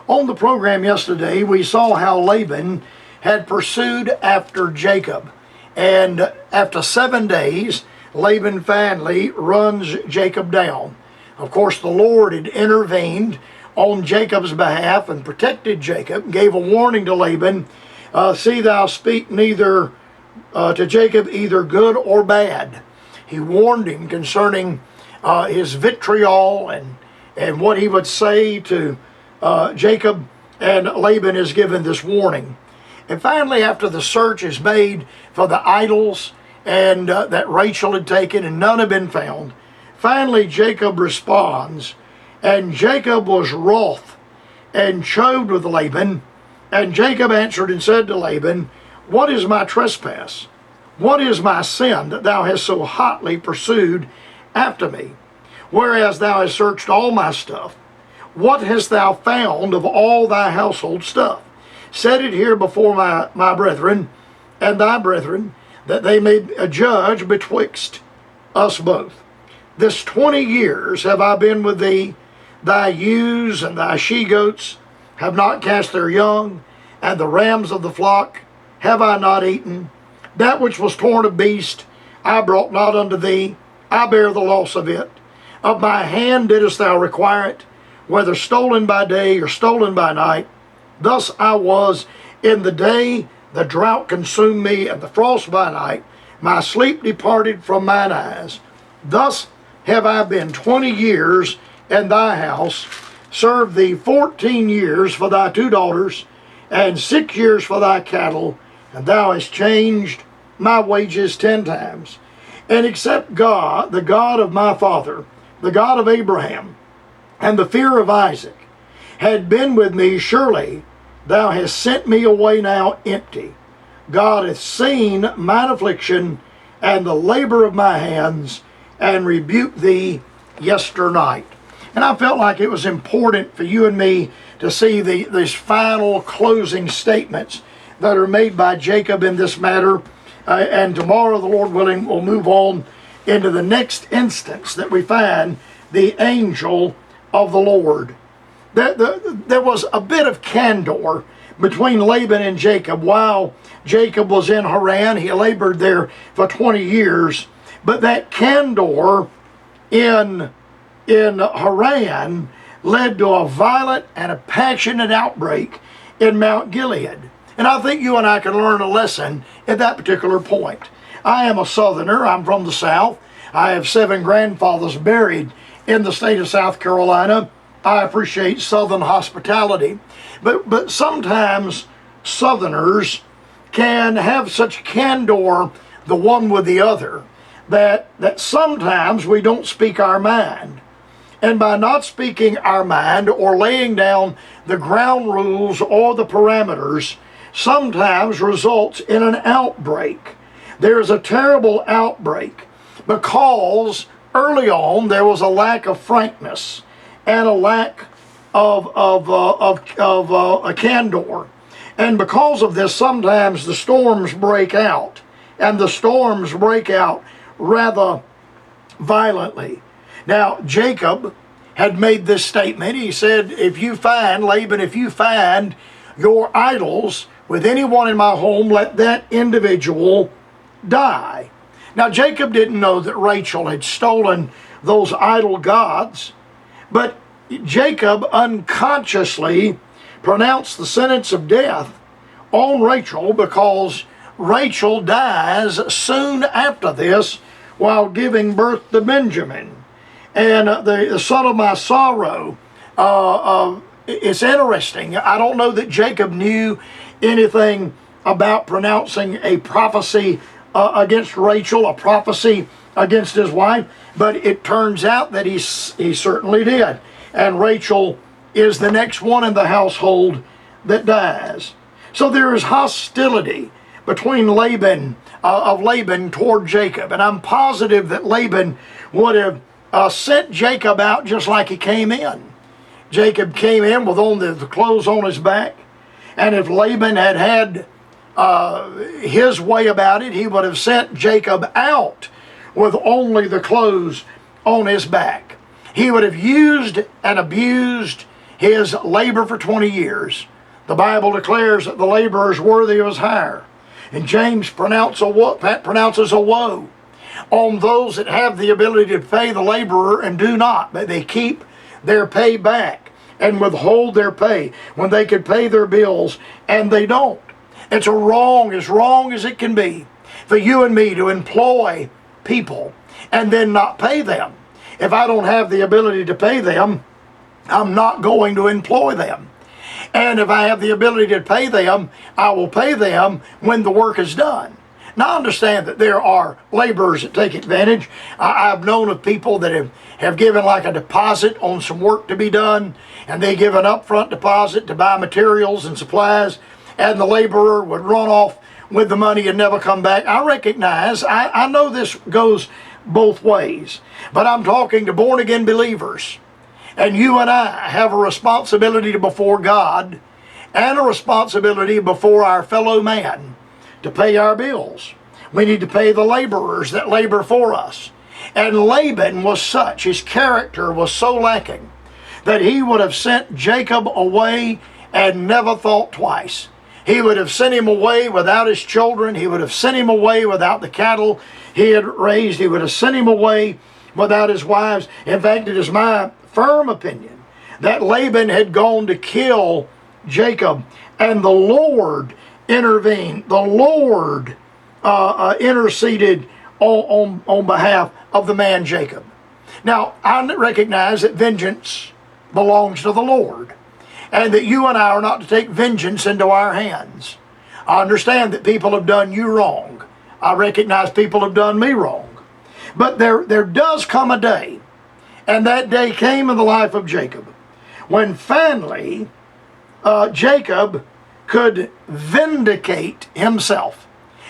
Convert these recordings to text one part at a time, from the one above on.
On the program yesterday, we saw how Laban had pursued after Jacob. And after 7 days, Laban finally runs Jacob down. Of course, the Lord had intervened on Jacob's behalf and protected Jacob, gave a warning to Laban, see thou speak neither to Jacob either good or bad. He warned him concerning his vitriol and what he would say to Jacob, and Laban is given this warning. And finally, after the search is made for the idols and that Rachel had taken and none had been found, finally Jacob responds, and Jacob was wroth and chode with Laban. And Jacob answered and said to Laban, what is my trespass? What is my sin that thou hast so hotly pursued after me? Whereas thou hast searched all my stuff, what hast thou found of all thy household stuff? Set it here before my brethren and thy brethren, that they may judge betwixt us both. This 20 years have I been with thee, thy ewes and thy she-goats have not cast their young, and the rams of the flock have I not eaten. That which was torn of beast I brought not unto thee, I bear the loss of it. Of my hand didst thou require it, whether stolen by day or stolen by night. Thus I was in the day, the drought consumed me, and the frost by night. My sleep departed from mine eyes. Thus have I been 20 years in thy house, served thee 14 years for thy 2 daughters, and 6 years for thy cattle, and thou hast changed my wages 10 times. And except God, the God of my father, the God of Abraham, and the fear of Isaac, had been with me, surely thou hast sent me away now empty. God hath seen mine affliction and the labor of my hands, and rebuked thee yesternight. And I felt like it was important for you and me to see these final closing statements that are made by Jacob in this matter. And tomorrow, the Lord willing, we'll move on into the next instance that we find the angel of the Lord. There was a bit of candor between Laban and Jacob. While Jacob was in Haran, he labored there for 20 years. But that candor in Haran led to a violent and a passionate outbreak in Mount Gilead. And I think you and I can learn a lesson at that particular point. I am a Southerner. I'm from the South. I have 7 grandfathers buried in the state of South Carolina. I appreciate Southern hospitality. But sometimes Southerners can have such candor, the one with the other, that sometimes we don't speak our mind. And by not speaking our mind or laying down the ground rules or the parameters, sometimes results in an outbreak. There's a terrible outbreak because early on there was a lack of frankness and a lack of a candor. And because of this, sometimes the storms break out, and the storms break out rather violently. Now, Jacob had made this statement. He said, if you find, Laban, if you find your idols with anyone in my home, let that individual die. Now, Jacob didn't know that Rachel had stolen those idol gods, but Jacob unconsciously pronounced the sentence of death on Rachel because Rachel dies soon after this while giving birth to Benjamin. And the son of my sorrow, it's interesting. I don't know that Jacob knew anything about pronouncing a prophecy against Rachel, a prophecy against his wife, but it turns out that he certainly did. And Rachel is the next one in the household that dies. So there is hostility between Laban toward Jacob. And I'm positive that Laban would have sent Jacob out just like he came in. Jacob came in with only the clothes on his back. And if Laban had his way about it, he would have sent Jacob out with only the clothes on his back. He would have used and abused his labor for 20 years. The Bible declares that the laborer is worthy of his hire. And James pronounces a woe on those that have the ability to pay the laborer and do not, but they keep their pay back and withhold their pay when they could pay their bills and they don't. It's wrong as it can be for you and me to employ people and then not pay them. If I don't have the ability to pay them, I'm not going to employ them. And if I have the ability to pay them, I will pay them when the work is done. Now, I understand that there are laborers that take advantage. I've known of people that have given like a deposit on some work to be done, and they give an upfront deposit to buy materials and supplies, and the laborer would run off with the money and never come back. I recognize, I know this goes both ways, but I'm talking to born-again believers. And you and I have a responsibility before God and a responsibility before our fellow man to pay our bills. We need to pay the laborers that labor for us. And Laban was such, his character was so lacking, that he would have sent Jacob away and never thought twice. He would have sent him away without his children. He would have sent him away without the cattle he had raised. He would have sent him away without his wives. In fact, it is my firm opinion that Laban had gone to kill Jacob, and the Lord intervened. The Lord interceded on behalf of the man Jacob. Now, I recognize that vengeance belongs to the Lord, and that you and I are not to take vengeance into our hands. I understand that people have done you wrong. I recognize people have done me wrong. But there does come a day, and that day came in the life of Jacob, when finally Jacob could vindicate himself.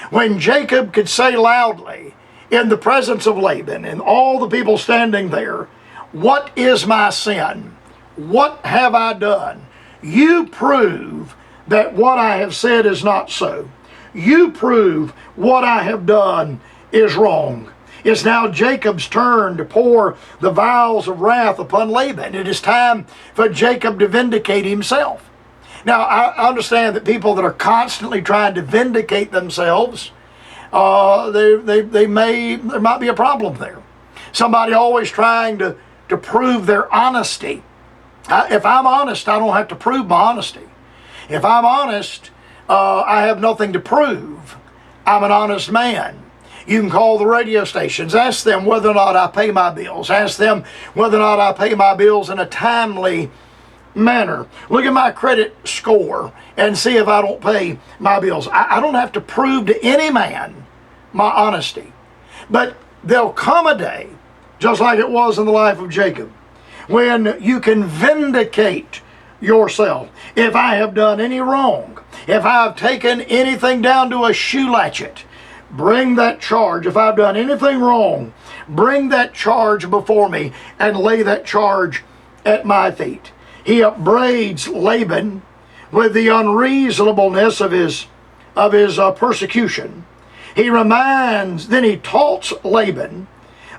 When Jacob could say loudly in the presence of Laban and all the people standing there, "What is my sin? What have I done? You prove that what I have said is not so. You prove what I have done is wrong." It's now Jacob's turn to pour the vials of wrath upon Laban. It is time for Jacob to vindicate himself. Now, I understand that people that are constantly trying to vindicate themselves, there might be a problem there. Somebody always trying to prove their honesty. If I'm honest, I don't have to prove my honesty. If I'm honest, I have nothing to prove. I'm an honest man. You can call the radio stations, ask them whether or not I pay my bills, ask them whether or not I pay my bills in a timely manner. Look at my credit score and see if I don't pay my bills. I don't have to prove to any man my honesty. But there'll come a day, just like it was in the life of Jacob, when you can vindicate yourself. If I have done any wrong, if I've taken anything down to a shoe latchet, bring that charge. If I've done anything wrong, bring that charge before me and lay that charge at my feet. He upbraids Laban with the unreasonableness of his persecution. Then he taunts Laban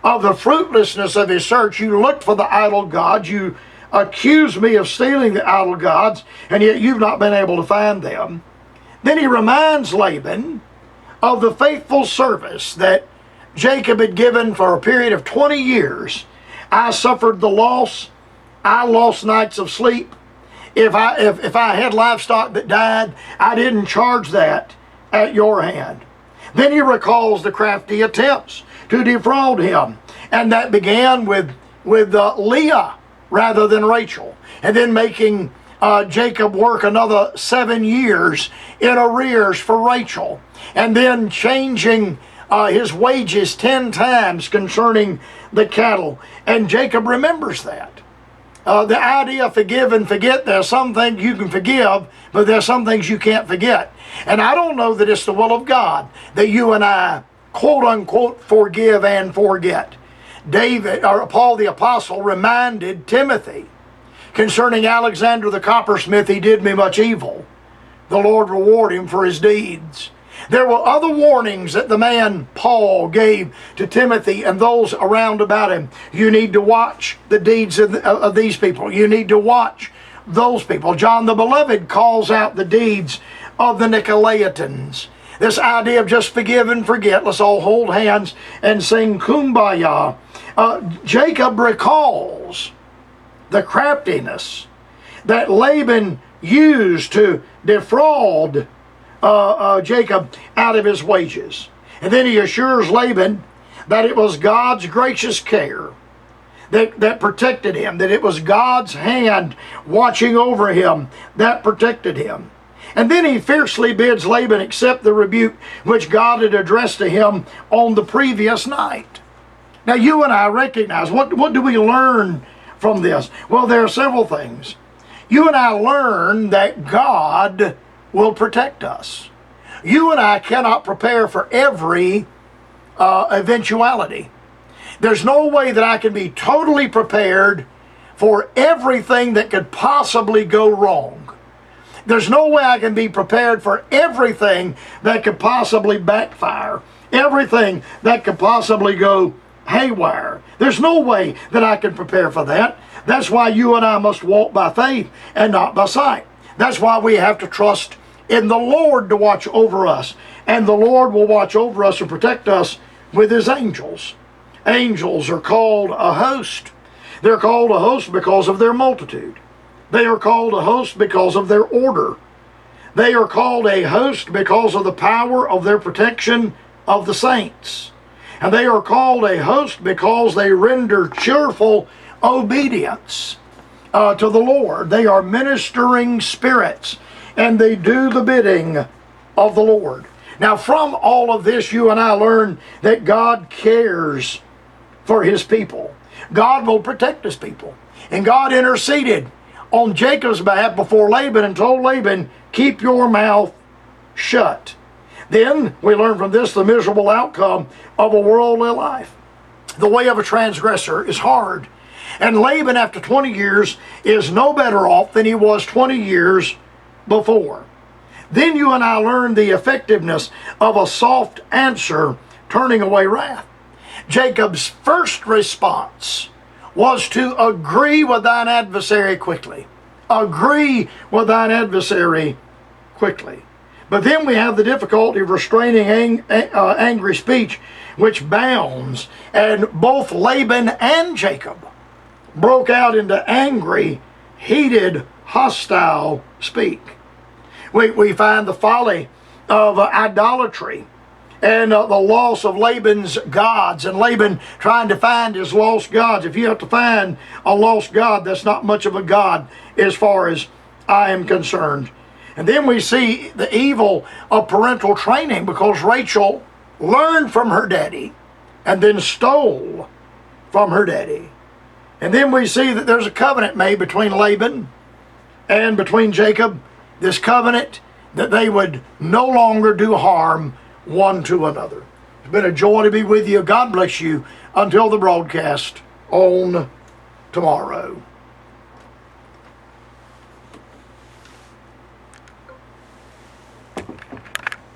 of the fruitlessness of his search. You looked for the idol gods. You accused me of stealing the idol gods, and yet you've not been able to find them. Then he reminds Laban of the faithful service that Jacob had given for a period of 20 years. I suffered the loss. I lost nights of sleep. If I had livestock that died, I didn't charge that at your hand. Then he recalls the crafty attempts to defraud him, and that began with Leah rather than Rachel, and then making Jacob work another 7 years in arrears for Rachel, and then changing his wages 10 times concerning the cattle. And Jacob remembers that. The idea forgive and forget, there are some things you can forgive, but there are some things you can't forget. And I don't know that it's the will of God that you and I, quote unquote, forgive and forget. Paul the Apostle reminded Timothy concerning Alexander the coppersmith, he did me much evil. The Lord reward him for his deeds. There were other warnings that the man Paul gave to Timothy and those around about him. You need to watch the deeds of these people. You need to watch those people. John the Beloved calls out the deeds of the Nicolaitans. This idea of just forgive and forget. Let's all hold hands and sing Kumbaya. Jacob recalls the craftiness that Laban used to defraud Jacob out of his wages. And then he assures Laban that it was God's gracious care that protected him, that it was God's hand watching over him that protected him. And then he fiercely bids Laban accept the rebuke which God had addressed to him on the previous night. Now you and I recognize, what do we learn from this? Well, there are several things. You and I learn that God will protect us. You and I cannot prepare for every eventuality. There's no way that I can be totally prepared for everything that could possibly go wrong. There's no way I can be prepared for everything that could possibly backfire, everything that could possibly go haywire. There's no way that I can prepare for that. That's why you and I must walk by faith and not by sight. That's why we have to trust in the Lord to watch over us. And the Lord will watch over us and protect us with His angels. Angels are called a host. They're called a host because of their multitude. They are called a host because of their order. They are called a host because of the power of their protection of the saints. And they are called a host because they render cheerful obedience to the Lord. They are ministering spirits, and they do the bidding of the Lord. Now, from all of this, you and I learn that God cares for His people. God will protect His people. And God interceded on Jacob's behalf before Laban and told Laban, keep your mouth shut. Then we learn from this the miserable outcome of a worldly life. The way of a transgressor is hard. And Laban, after 20 years, is no better off than he was 20 years before. Then you and I learn the effectiveness of a soft answer turning away wrath. Jacob's first response was to agree with thine adversary quickly. Agree with thine adversary quickly. But then we have the difficulty of restraining angry speech, which bounds. And both Laban and Jacob broke out into angry, heated, hostile speak. We find the folly of idolatry and the loss of Laban's gods, and Laban trying to find his lost gods. If you have to find a lost god, that's not much of a god as far as I am concerned. And then we see the evil of parental training, because Rachel learned from her daddy and then stole from her daddy. And then we see that there's a covenant made between Laban and between Jacob, this covenant that they would no longer do harm one to another. It's been a joy to be with you. God bless you until the broadcast on tomorrow.